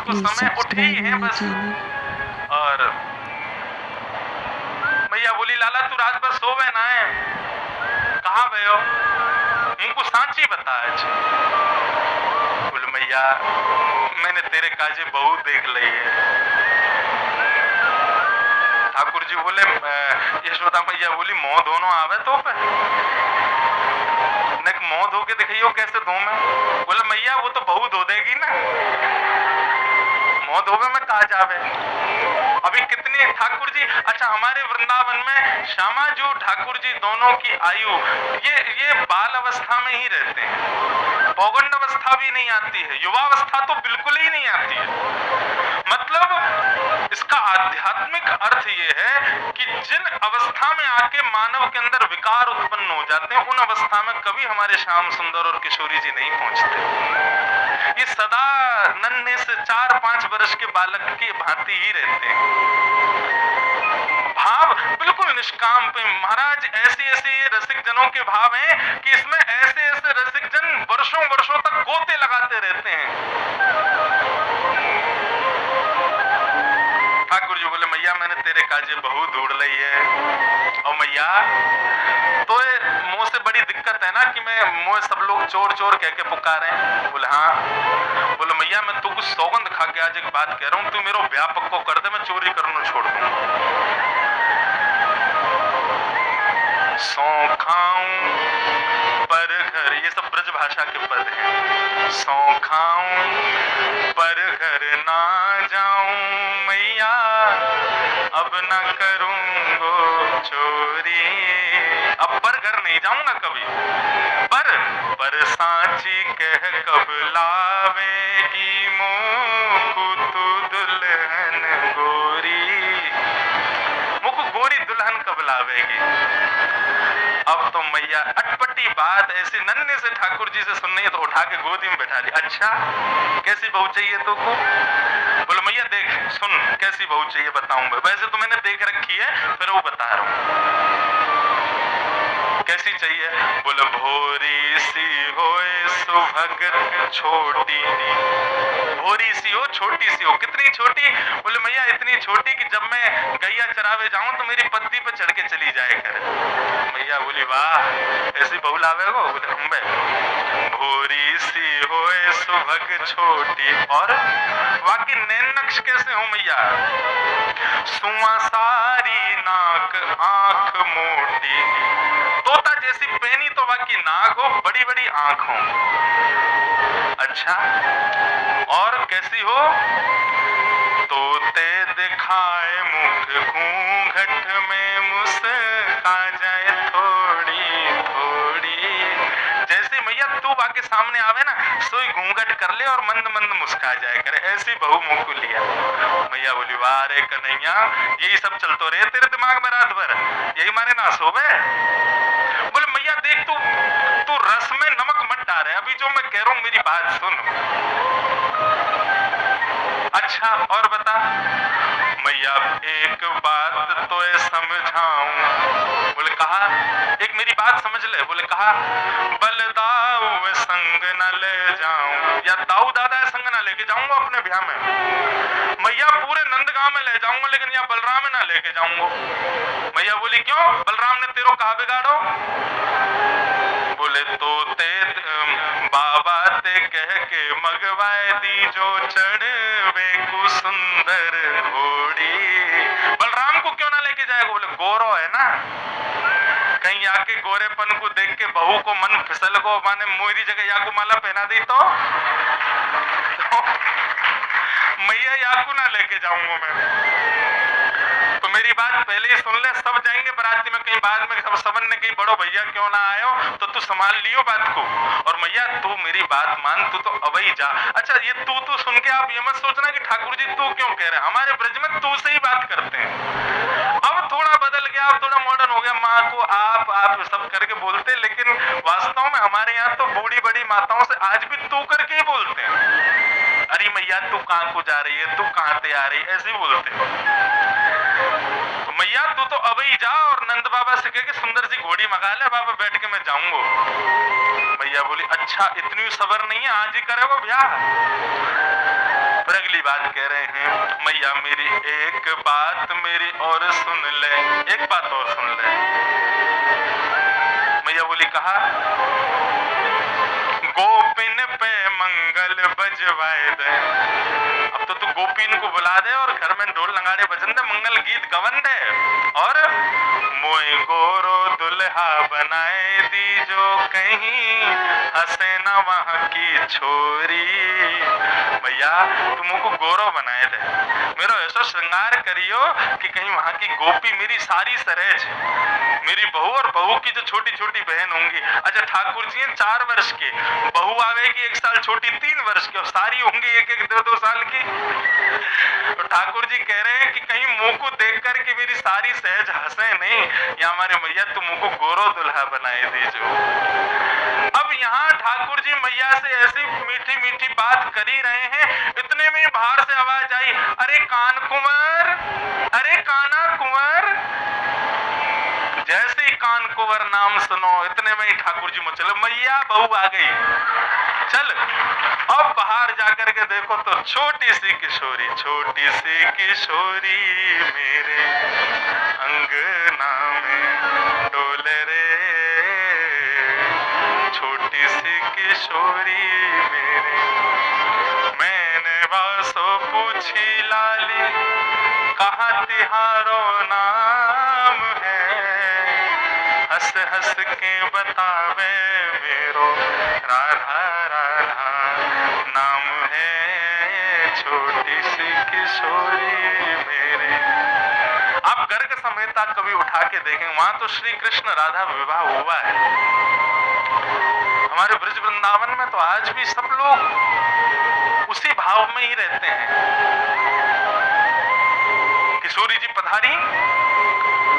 को समय उठे ही हैं बस। और मैया बोली लाला तू रात भर सोवे ना है, कहाँ भयो? इनको सांची बता आज। बोले मैया मैंने तेरे काजे बहू देख ली है। ठाकुर जी बोले यशोदा मैया बोली मोह दोनों आवे तो पे न मोह धो के दिखाइयो कैसे धो मैं? बोले मैया वो तो बहू धो देगी ना, मोह धोवे में कहा जावे। अभी कितनी ठाकुर जी, अच्छा हमारे वृंदावन में श्यामा जो ठाकुर जी दोनों की आयु ये बाल अवस्था में ही रहते हैं, पौगंड अवस्था भी नहीं आती है, युवावस्था तो बिल्कुल ही नहीं आती है। मतलब इसका आध्यात्मिक अर्थ ये है कि जिन अवस्था में आके मानव के अंदर विकार उत्पन्न हो जाते हैं, उन अवस्था में कभी हमारे श्याम सुंदर और किशोरी जी नहीं पहुंचते। ये सदा नन्हे से 4-5 वर्ष के बालक की भांति ही रहते हैं। भाव बिल्कुल निष्काम पे महाराज, ऐसे ये रसिक जनों के भाव हैं कि इसमें ऐसे रसिक जन वर्षों वर्षों तक गोते लगाते रहते हैं। ठाकुर जी बोले मैया मैंने तेरे काजे बहू ढूंढ ली है। और मैया तो मुंह से बड़ी दिक्कत है ना कि मैं मुंह सब लोग चोर चोर कह के पुकारे। बोले हाँ। बोले मैया मैं तू कुछ सौगंध खा के आज एक बात कह रहा हूँ, तू मेरे व्यापक को कर दे, मैं चोरी करना छोड़ दूं। सौ खाऊं पर घर, ये सब ब्रज भाषा के पद हैं। सौ खाऊं पर घर ना जाऊं मैया, अब न करूंगो चोरी। अब पर घर नहीं जाऊंगा कभी, पर सांची कह कब लावेगी मोकू तू दुल्हन गोरी, मुझको गोरी दुल्हन कब लावेगी। अब तो मैया अटपटी बात ऐसी नन्हे से ठाकुर जी से सुननी है तो उठा के गोदी में बैठा ली। अच्छा कैसी बहू चाहिए तुमको? बोले मैया देख सुन कैसी बहू चाहिए बताऊंगा, वैसे तो मैंने देख रखी है फिर वो बता रहा हूं कैसी चाहिए। बोले भोरी सी होए सुभग छोटी, भोरी सी हो छोटी सी हो। कितनी छोटी? बोले मैया इतनी छोटी कि जब मैं गैया चरावे जाऊं तो मेरी पत्ती पे चढ़ के चली जाए करे। मैया बोली वाह ऐसी बहू लावे हो? बोले अम्बे भोरी सी होए सुभग छोटी। और बाकी नैन नक्श कैसे हो मैया? सुआ सारी नाक आंख मोटी, तोता जैसी पैनी तो बाकी नाक हो, बड़ी बड़ी आंख हो। अच्छा और कैसी हो? तोते दिखाए मुख घूंघट में मुस्का जाए थोड़ी थोड़ी। जैसे मैया तू बाकी सामने आवे ना सोई घूंघट कर ले और मंद मंद मुस्का जाए करे, ऐसी बहू मुंह को लिया। मैया बोली वाह रे कन्हैया यही सब चलतो रहे तेरे दिमाग में रात भर, यही मारे ना सोवे। बोले मैया देख तू रस में नमक मत डाले, अभी जो मैं कह रहा हूं मेरी बात सुन। अच्छा और बता। मैया एक बात तो समझाऊं। बोले कहा एक मेरी बात समझ ले। बोले कहा बलदाऊ संग न ले जाऊं, या दाऊ दादा संग न लेके जाऊंगा अपने ब्याह में। मैया पूरे नंदगांव में ले जाऊंगा लेकिन यहाँ बलराम में ना लेके जाऊंगा। मैया बोली क्यों? बलराम ने तेरो कहा बिगाड़ो? बोले तो ते बाबा ते कह के मगवाए दी जो चढ़वे को सुंदर घोड़ी। बलराम को क्यों ना लेके जाएगा? बोले गोरो है ना, कहीं आके गोरेपन को देख के बहू को मन फिसल को माने मोरी जगह याकू माला पहना दी तो मैया याकू ना लेके जाऊंगा मैं। तो मेरी बात पहले ही सुन ले, सब जाएंगे बराती में, कहीं बाद में सब समझ ने कहीं बड़ो भैया क्यों ना आयो तो तू संभाल लियो बात को। और मैया तू मेरी बात मान, तू तो अवई जा। अच्छा ये तू सुन के आप ये मत सोचना कि ठाकुर जी तू क्यों कह रहे हैं, हमारे ब्रज में तू से ही बात करते हैं। अब थोड़ा बदल गया, अब थोड़ा मॉडर्न हो गया, माँ को आप सब करके बोलते, लेकिन वास्तव में हमारे यहाँ तो बूढ़ी बड़ी माताओं से आज भी तू करके ही बोलते हैं। अरे मैया तू कहाँ को जा रही है, तू कहाँ से आ रही है, ऐसे ही बोलते हैं। तो मैया तू तो अभी जा और नंद बाबा से कह के सुंदर सी घोड़ी मंगा ले, बाबा बैठ के मैं जाऊंगा। मैया बोली अच्छा इतनी सबर नहीं है, आज ही करेगो ब्याह? फिर अगली बात कह रहे हैं, मैया मेरी एक बात मेरी और सुन ले, एक बात और सुन ले। मैया बोली कहा, गोपिन पे मंगल बजवाए दे। अब तो तू गोपिन को बुला दे और घर में ढोल नगाड़े बजन दे, मंगल गीत गवन दे, और मोई गोरो दुल्हा बनाए दी जो कहीं हंसे न वहां की छोरी। भैया तुम को गोरो बनाए दे, मेरा ऐसा श्रृंगार करियो कि कहीं वहां की गोपी मेरी सारी सरेज, मेरी बहू और बहू की जो छोटी छोटी बहन होंगी। अच्छा ठाकुर जी हैं 4 वर्ष के, बहू आवेगी 1 साल छोटी 3 वर्ष की, और सारी होंगी 1-1, 2-2 साल की। तो ठाकुर जी कह रहे हैं कि कहीं मुंह को देख करके मेरी सारी सहज हंसे नहीं, या हमारे मैया तुम मुंह को गोरो दुल्हा बनाए दीजो। अब यहाँ ठाकुर जी मैया से ऐसी मीठी मीठी बात कर ही रहे हैं, इतने में बाहर से आवाज आई, अरे कान कुंवर, अरे काना कुंवर। जैसे ही कान कुंवर नाम सुनो, इतने में ही ठाकुर जी मचले, मैया बहू आ गई। चल अब बाहर जाकर के देखो तो छोटी सी किशोरी, छोटी सी किशोरी मेरे अंगना में डोले रे, छोटी सी किशोरी मेरे। मैंने वासो पूछी लाली, कहा तिहारो नाम है, हंस हंस के बतावे मेरो राधा राधा नाम है, छोटी सी किशोरी मेरे। आप गर्ग समेता कभी उठा के देखें, वहां तो श्री कृष्ण राधा विवाह हुआ है। हमारे ब्रज वृंदावन में तो आज भी सब लोग उसी भाव में ही रहते हैं। किशोरी जी पधारी,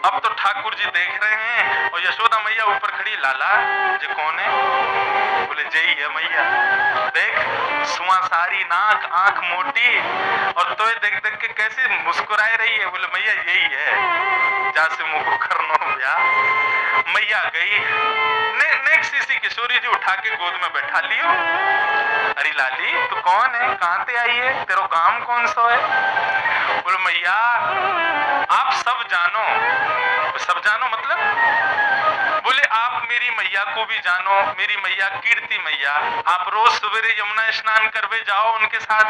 अब तो ठाकुर जी देख रहे हैं, और यशोदा मैया ऊपर खड़ी, लाला जे कौन है? बोले जय है मैया। देख सुआ सारी नाक, आंख मोटी, और तो देख देख के कैसे मुस्कुराए रही है। बोले मैया यही है, जैसे मुंह को करनो ब्याह। मैया गई, नेक्स्ट सी किशोरी जी उठा के गोद में बैठा लियो। अरे लाली तू कौन है, कहां से आई है, तेरा काम कौन सा है? बोले मैया आप सब जानो। सब जानो मतलब? बोले आप मेरी मैया को भी जानो, मेरी मैया कीर्ति मैया, आप रोज सवेरे यमुना स्नान करवे जाओ उनके साथ।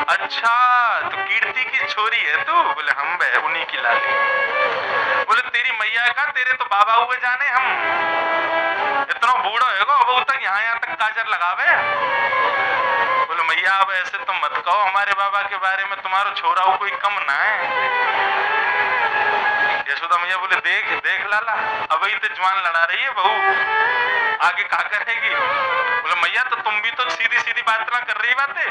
अच्छा तो कीर्ति की छोरी है तू? बोले हम बे उन्हीं की लाली। बोले तेरी मैया का, तेरे तो बाबा हुए जाने हम, इतना बूढ़ा होगा अब तक यहाँ तक काजर लगावे। बोले मैया अब ऐसे तो मत कहो हमारे बाबा के बारे में, तुम्हारा छोरा कोई कम ना है। यशोदा मैया बोले देख देख लाला, अब ही तो जवान लड़ा रही है बहू, आगे क्या करेगी? बोले मैया तो तुम भी तो सीधी सीधी बात ना कर रही बातें।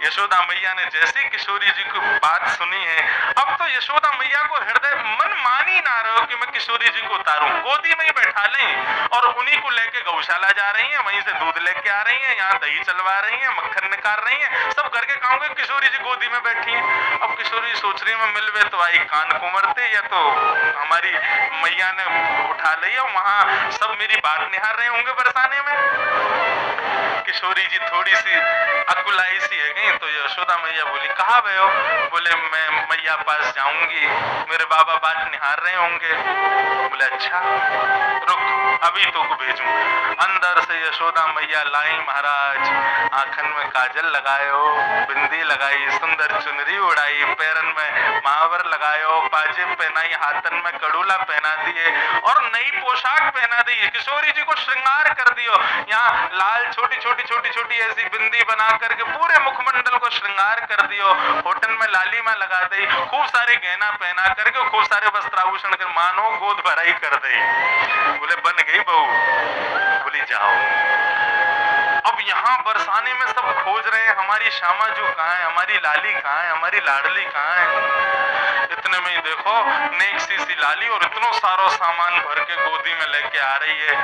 यशोदा मैया ने जैसे किशोरी जी की बात सुनी है, अब तो यशोदा मैया को हृदय मन मान ही ना रहा हो कि मैं किशोरी जी को उतारूं, गोदी में ही बैठा लें, और उन्हीं को लेके गौशाला जा रही हैं, वहीं से दूध लेके आ रही हैं, यहाँ दही चलवा रही हैं, मक्खन निकाल रही हैं, सब करके काम के किशोरी जी गोदी में बैठी हैं। अब किशोरी सोच रही मैं मिलवे तो आई कान कुंवरते, या तो हमारी मैया ने उठा ली है, वहां सब मेरी बात निहार रहे होंगे बरसाने में। किशोरी जी थोड़ी सी अकुलाई सी है गई, तो यशोदा मैया बोली कहाँ गए हो? बोले मैं मैया पास जाऊंगी, मेरे बाबा बात निहार रहे होंगे। बोले अच्छा रुक अभी तो को भेजूं। अंदर से यशोदा मैया लाई महाराज, आंखन में काजल लगायो, बिंदी लगाई, सुंदर चुनरी उड़ाई, पैरन में महावर लगायो, पाजेब पहनाई, हाथन में कड़ूला पहना दिए, और नई पोशाक पहना दी। किशोरी जी को श्रृंगार कर दियो, यहाँ लाल छोटी छोटी ऐसी बिंदी बना करके पूरे मुखमंडल को श्रृंगार कर दियो, होटल में लालिमा लगा दी, खूब सारे गहना पहना करके, खूब सारे वस्त्राभूषण कर, मानो गोद भराई कर दी। बोले बन गई बहू। बोली जाओ। अब यहाँ बरसाने में सब खोज रहे हैं हमारी श्यामा जो कहाँ है, हमारी लाली कहाँ है, हमारी लाडली कहाँ है। इतने में ही देखो नेक्स्ट सी लाली और इतना सारा सामान भर के गोदी में लेके आ रही है,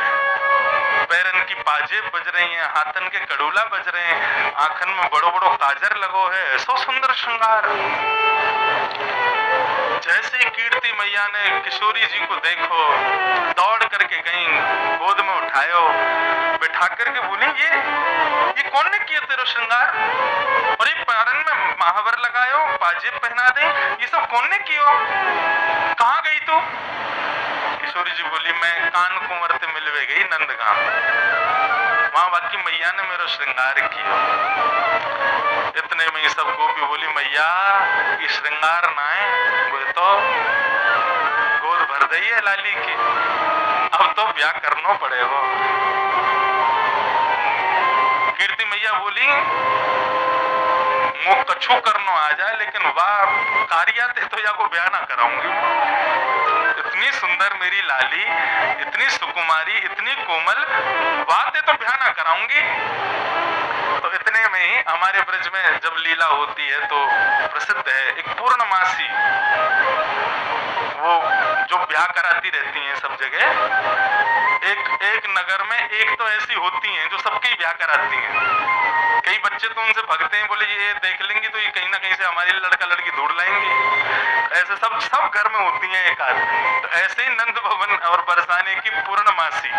पैरन की पाजेब बज रही हैं, हाथन के कड़ूला बज रहे हैं, आंखन में बड़ो बड़ो काजर लगो है, ऐसा सुंदर श्रृंगार। जैसे ही कीर्ति मैया ने किशोरी जी को देखो, दौड़ करके गई, गोद में उठायो, बैठा करके बोली ये कौन ने किया तेरा श्रृंगार, और ये पैरन में महावर लगायो, पाजेब पहना दे, ये सब कौन ने कियो, कहाँ गई तू? किशोरी जी बोली मैं कान कुंवर से मिलवे गई नंदगांव, वहां बाकी मैया ने मेरा श्रृंगार किया। इतने में ये सब गोपी बोली मैया ये श्रृंगार ना है, बोले तो गोद भर दई है लाली की, अब तो ब्याह करना पड़ेगा। कीर्ति मैया बोली मुँह कछु करनो आ जाए, लेकिन वाह कारिया थे तो या को ब्याह ना कराऊंगी। इतनी सुंदर मेरी लाली, इतनी सुकुमारी, इतनी कोमल, बात है तो ब्याह ना कराऊंगी। तो इतने में ही हमारे ब्रज में जब लीला होती है तो प्रसिद्ध है एक पूर्णमासी, वो जो ब्याह कराती रहती हैं सब जगह। एक नगर में एक तो ऐसी होती हैं जो सबके ब्याह कराती हैं। कई बच्चे तो उनसे भगते हैं, बोले ये देख लेंगी तो ये कहीं ना कहीं से हमारे लड़का लड़की ढूंढ लाएंगे। ऐसे सब घर में होती हैं एक आध। तो ऐसे ही नंद भवन और बरसाने की पूर्णमासी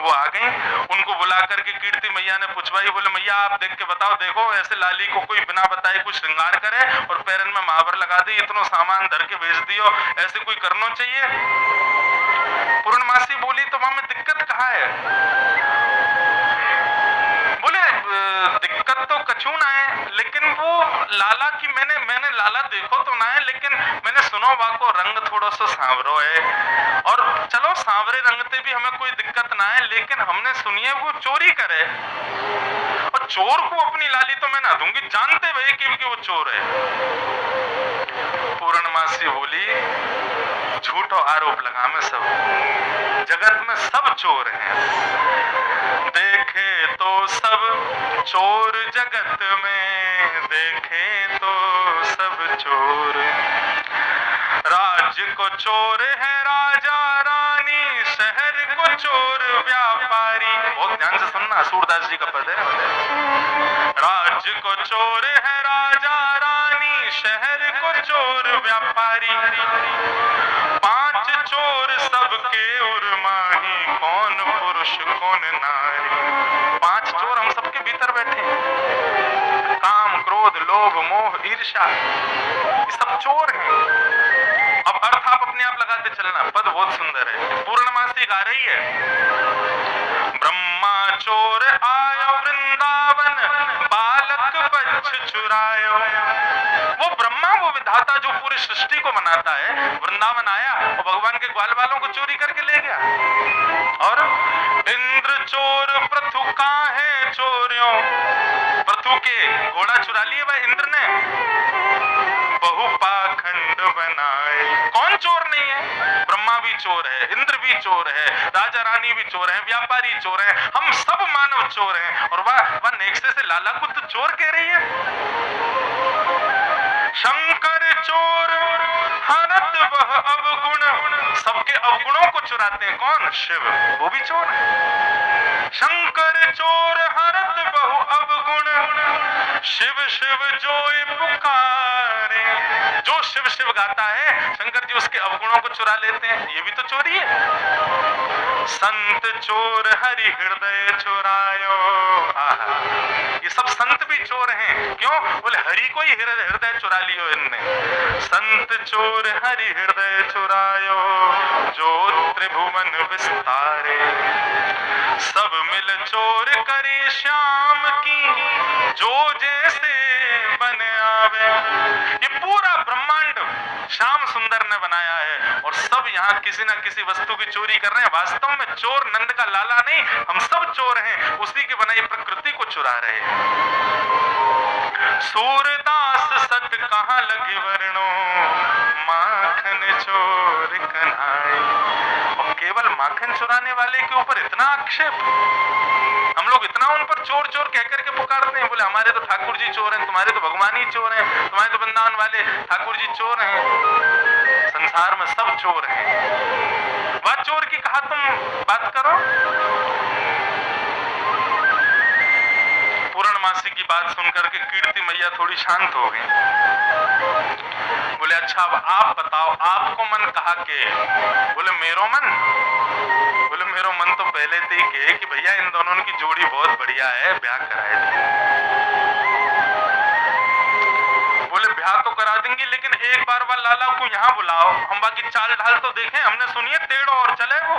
वो आ गई, उनको बुला करके कीर्ति मैया ने पूछवाई, बोले मैया आप देख के बताओ, देखो ऐसे लाली को कोई बिना बताए कुछ श्रृंगार करे और पैरन में महावर लगा दे, इतना सामान धर के भेज दियो, ऐसे कोई करना चाहिए? पूर्णमासी बोली तो वहां में दिक्कत कहाँ है? बोले दिक्कत तो कछु ना है, लेकिन वो लाला की मैंने लाला देखो तो ना है, लेकिन मैंने सुनो वहाँ को रंग थोड़ा सा सांवरो है, और चलो सांवरे रंग से भी हमें कोई दिक्कत ना है, लेकिन हमने सुनिए वो चोरी करे, और चोर को अपनी लाली तो मैं ना दूंगी, जानते हुए कि वो चोर है। पूर्णमासी बोली झूठो आरोप लगा मैं, सब जगत में सब चोर हैं, देखे तो सब चोर जगत में, देखे तो सब चोर, राज्य को चोर है राजा रानी, शहर को चोर व्यापारी। बहुत ध्यान से सुनना, सूरदास जी का पद है। राज्य को चोर है राजा रानी, शहर को चोर व्यापारी, पांच चोर सबके उर्माही, कौन पुरुष कौन नारी। पांच चोर हम सबके भीतर बैठे हैं, काम क्रोध लोभ मोह ईर्ष्या, ये सब चोर हैं। अब अर्थ आप अपने आप लगाते चलना, पद बहुत सुंदर है। पूर्णमासी गा रही है, ब्रह्मा चोर आयो वृंदावन, बालक बच्छ चुरायो। वो ब्रह्मा, वो विधाता जो पूरी सृष्टि को बनाता है, वृंदावन आया और भगवान के ग्वाल बालों को चोरी करके ले गया। और इंद्र चोर पृथु काहे चोरियों, पृथु के घोड़ा चुरा लिए भाई इंद्र ने, बहु पाखंड बनाए। कौन चोर नहीं है? ब्रह्मा भी चोर है, इंद्र भी चोर है, राजा रानी भी चोर है, व्यापारी चोर है, हम सब मानव चोर हैं। और वह नेक्से से लाला को तो चोर कह रही है। शंकर चोर हरत वह अवगुण, सबके अवगुणों को चुराते हैं। कौन? शिव, वो भी चोर है। शंकर चोर हरत बहु अवगुण, शिव शिव जोय पुकारे। जो शिव शिव गाता है शंकर जी उसके अवगुणों को चुरा लेते हैं, ये भी तो चोरी है। संत चोर हरि हृदय चुरायो, ये सब संत भी चोर हैं। क्यों? बोले हरि को ही हृदय चुरा लियो इनने। संत चोर हरि हृदय चुरायो, जो त्रिभुवन विस्तारे, सब मिल चोर करे श्याम की, जो जैसे बन आवे। ये पूरा ब्रह्मांड श्याम सुंदर ने बनाया है, और सब यहाँ किसी न किसी वस्तु की चोरी कर रहे हैं। वास्तव में चोर नंद का लाला नहीं, हम सब चोर हैं, उसी की बनाई प्रकृति को चुरा रहे हैं। सूरदास सत कहाँ लगी वर्णो, माखन चोर कन्हाई। और केवल माखन चुराने वाले के ऊपर इतना आक्षेप, हम लोग इतना उन पर चोर चोर कह करके पुकारते हैं। बोले हमारे तो ठाकुर जी चोर हैं, तुम्हारे तो भगवान ही चोर हैं, तुम्हारे तो वृंदावन वाले ठाकुर जी चोर हैं। संसार में सब चोर हैं। वह चोर की कहा तुम बात करो। पूर्णमासी की बात सुनकर के कीर्ति मैया थोड़ी शांत हो गई। बोले बोले अच्छा अब आप बताओ आपको मन कहा के? बोले मेरो मन? बोले मेरो मन तो पहले से ही कहे कि भैया इन दोनों की जोड़ी बहुत बढ़िया है, ब्याह कराए दो। बोले ब्याह तो करा देंगे लेकिन एक बार वह लाला को यहाँ बुलाओ, हम बाकी चाल ढाल तो देखें। हमने सुनिए टेढ़ो और चले, वो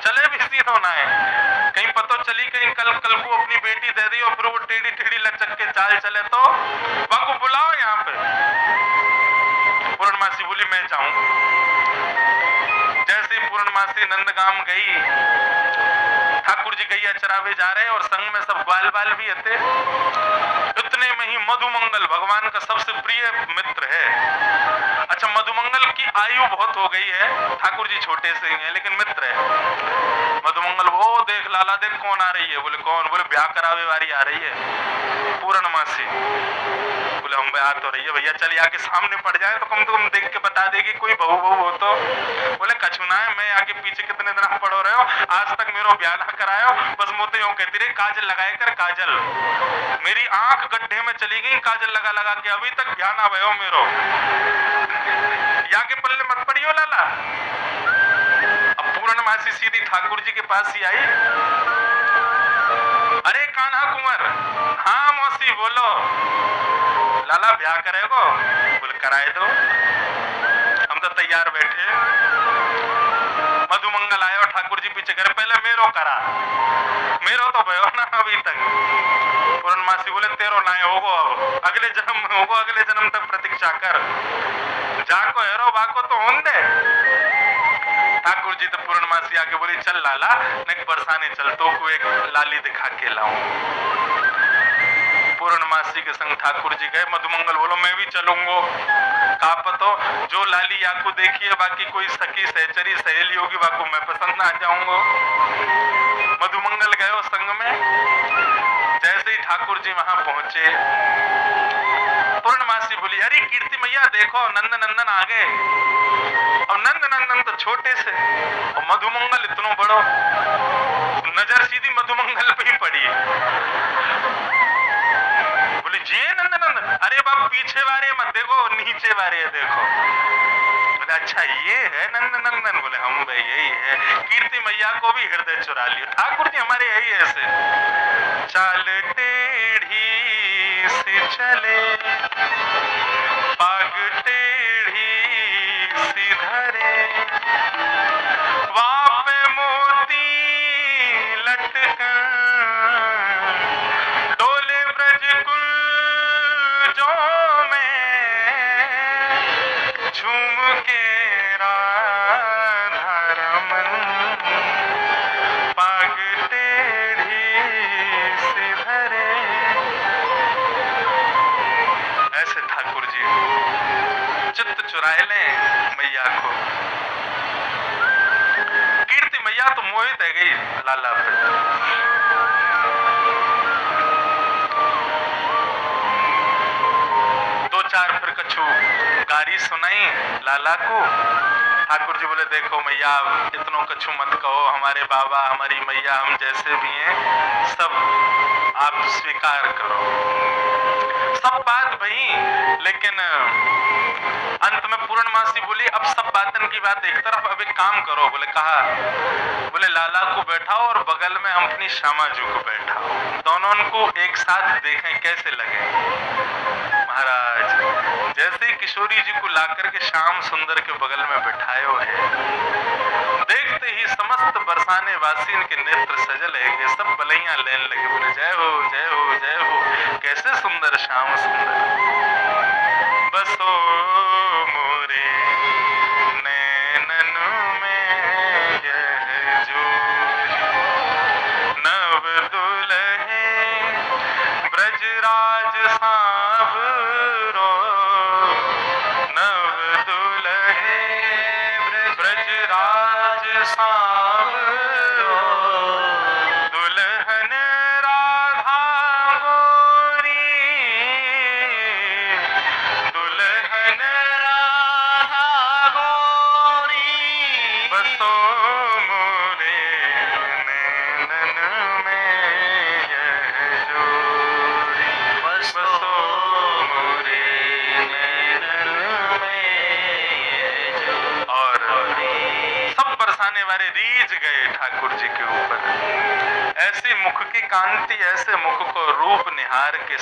चले भी सीधो ना है, कहीं पतो चली कहीं कल को अपनी बेटी दे दी और फिर वो टेढ़ी टेढ़ी लचक के चाल चले तो वह को बुलाओ यहाँ पे। पूर्णमासी बोली मैं जाऊं। जैसे ही पूर्णमासी नंदगाम गई, ठाकुर जी गैया चरावे जा रहे और संग में सब ग्वाल बाल भी थे। इतने में ही मधुमंगल भगवान का सबसे प्रिय मित्र है। अच्छा मधुमंगल की आयु बहुत हो गई है, ठाकुर जी छोटे से ही हैं लेकिन मित्र है। मधुमंगल वो देख लाला देख कौन आ रही है? बोले कौन? बोले ब्याह करावे वाली आ रही है पूर्णमासी। बोले हम ब्याह तो रही है भैया, चल आके सामने पड़ जाए तो कम देख के बता देगी कोई बहू हो तो। बोले कछु ना है, मैं आगे पीछे कितने दिन पड़ो रहे हो, आज तक मेरो ब्याह ना करायो, बस मोते यूं कहती रही काजल लगाए कर काजल। मेरी आंख गड्ढे में चली गई काजल लगा लगा के, अभी तक ब्याह ना भयो मेरो। यहाँ के पल्ले मत पड़ियो लाला। अब पूर्णमासी सीधी ठाकुर जी के पास ही आई। अरे कान्हा कुंवर। हाँ मौसी बोलो। लाला ब्याह करेगो? बोले कराए दो, हम तो तैयार बैठे। मधुमंगल आयो, ठाकुर जी पीछे करे पहले मेरो करा, मेरो तो भयो ना अभी तक। पूर्णमासी बोले तेरो ना होगो, अब अगले जन्म में होगो, अगले जन्म तक प्रतीक्षा कर, जाको हेरो बाको तो होन दे। ठाकुर जी तो पूर्णमासी आके बोली चल लाला नेक बरसाने चल, तो को एक लाली दिखा के लाऊं। पूर्णमासी के संग ठाकुर जी गए। मधुमंगल बोलो मैं भी चलूंगो। का पतो जो लाली याकू देखी है बाकी कोई सखी सहचरी सहेली होगी बाकू मैं पसंद ना आ जाऊंगो। मधुमंगल गए उस संग में। जैसे ही ठाकुर जी वहां पहुंचे, पूर्णमासी बोली अरे कीर्ति मैया देखो नंद नंदन आ गए। और नंद नंदन तो छोटे से और मधुमंगल इतना बड़ो। नजर सीधी मधुमंगल पे ही पड़ी। बोले जी नंद नंदन? अरे बाप पीछे वाले मत देखो, नीचे वाले देखो। बोले अच्छा ये है नंद नंदन? बोले हम भाई यही है। कीर्ति मैया को भी हृदय चुरा लिया। ठाकुर जी हमारे यही ऐसे चाल टेढ़ी से चले, पाग टेढ़ी सी धरे, वापे मोती लटकन, डोले ब्रज कुंजों में, झूम के राधा रमन, पाग टेढ़ी से धरे। ऐसे ठाकुर जी चित्त चुराए ले मैया को। कीर्ति मैया तो मोहित है गई लाला पे। दो चार फिर कछु गारी सुनाई लाला को। ठाकुर जी बोले देखो मैया इतनो कछु मत कहो, हमारे बाबा हमारी मैया हम जैसे भी हैं सब आप स्वीकार करो। सब बात भाई, लेकिन अंत में पूर्णमासी बोली अब सब बातन की बात एक तरफ, अब एक काम करो। बोले कहा? बोले लाला को बैठाओ और बगल में हम अपनी श्यामा जी को बैठाओ, दोनों को एक साथ देखें कैसे लगे। महाराज जैसे ही किशोरी जी को लाकर के श्याम सुंदर के बगल में बिठायो है, देखते ही समस्त बरसाने वासी के नेत्र सजल है, सब बलैया लेने लगे। बोले जय हो जय हो जय हो, कैसे सुंदर श्याम सुंदर। बसो मोरे नैनन में यह जो नव दुल्हे ब्रजराज सांवरो, नव दुल्हे ब्रजराज सांवरो, दुल्हन राधा गोरी, दुल्हन राधा गोरी, बसो मोरे नैनन में यह जोड़ी, बसो हमारे रीझ गए ठाकुर जी के ऊपर। ऐसी मुख की कांति, ऐसे मुख को रूप निहार के